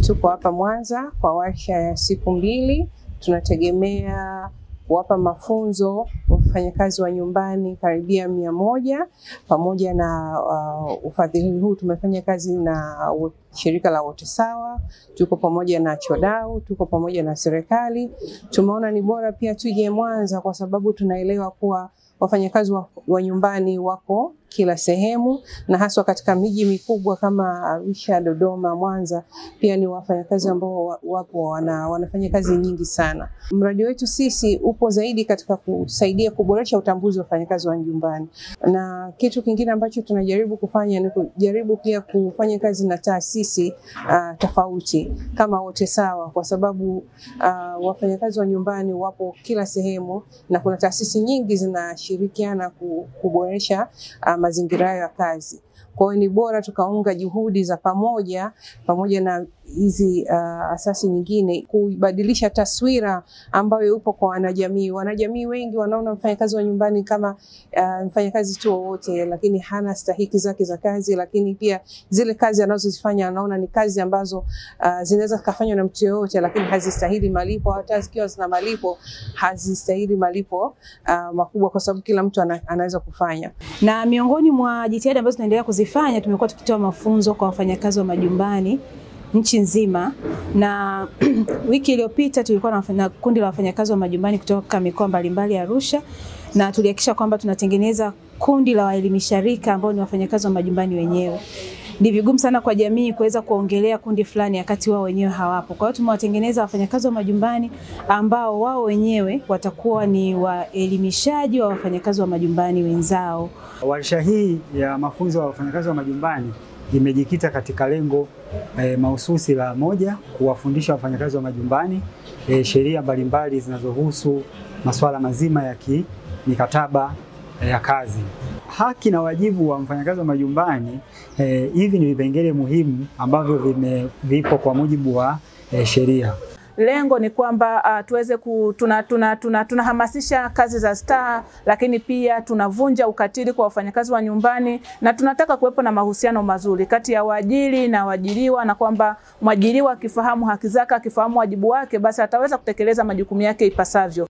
Tuko hapa Mwanza kwa warsha ya siku 2. Tunategemea kuwapa mafunzo wafanyakazi wa nyumbani karibia 100. Pamoja na ufadhili huu tumefanya kazi na shirika la Wote Sawa, tuko pamoja na Chodau, tuko pamoja na serikali. Tumeona ni bora pia tuje Mwanza kwa sababu tunaelewa kuwa wafanyakazi wa nyumbani wako kila sehemu, na haswa katika miji mikubwa kama Arusha, Dodoma, Mwanza, pia ni wafanyakazi ambao wapo wanafanya kazi nyingi sana. Mradi wetu sisi upo zaidi katika kusaidia kuboresha utambuzi wa wafanyakazi wa nyumbani. Na kitu kingine ambacho tunajaribu kufanya ni kujaribu pia kufanya kazi na taasisi tofauti kama Wote Sawa, kwa sababu wafanyakazi wa nyumbani wapo kila sehemu na kuna taasisi nyingi zinashirikiana kuboresha mazingira ya kazi. Kwa hiyo ni bora tukaunga juhudi za pamoja na hizi asasi nyingine kubadilisha taswira ambayo upo kwa wanajamii. Wanajamii wengi wanaona mfanyakazi wa nyumbani kama mfanyakazi tu wote, lakini hana stahiki zake za kazi, lakini pia zile kazi anazozifanya anaona ni kazi ambazo zinaweza kufanywa na mtu yote, lakini hazistahili malipo. Hata zikiwa zina malipo hazistahili malipo makubwa, kwa sababu kila mtu anaweza kufanya. Na miongoni mwa jitihada ambazo tunaendelea kuzifanya, tumekuwa tukitoa mafunzo kwa wafanyakazi wa majumbani nchi nzima. Na wiki iliyopita tulikuwa na kundi la wafanyakazi wa majumbani kutoka mikoa mbalimbali ya Arusha, na tulihakikisha kwamba tunatengeneza kundi la waelimisha rika ambao ni wafanyakazi wa majumbani wenyewe. Ni vigumu sana kwa jamii kuweza kuongelea kundi fulani wakati wao wenyewe hawapo. Kwa hiyo tumewatengeneza wafanyakazi wa majumbani ambao wao wenyewe watakuwa ni waelimishaji wa wafanyakazi wa majumbani wenzao. Warsha hii ya mafunzo ya wafanyakazi wa majumbani imejikita katika lengo mahususi la moja, kuwafundisha wafanyakazi wa majumbani sheria mbalimbali zinazohusu masuala mazima ya mikataba ya kazi. Haki na wajibu wa mfanyakazi wa majumbani, hivi ni vipengele muhimu ambavyo vipo kwa mujibu wa sheria. Lengo ni kwamba tuweze tunahamasisha kazi za staha, lakini pia tunavunja ukatili kwa wafanyakazi wa nyumbani, na tunataka kuwepo na mahusiano mazuri kati ya waajiri na waajiriwa, na kwamba mwajiriwa akifahamu haki zake, akifahamu wajibu wake, basi ataweza kutekeleza majukumu yake ipasavyo.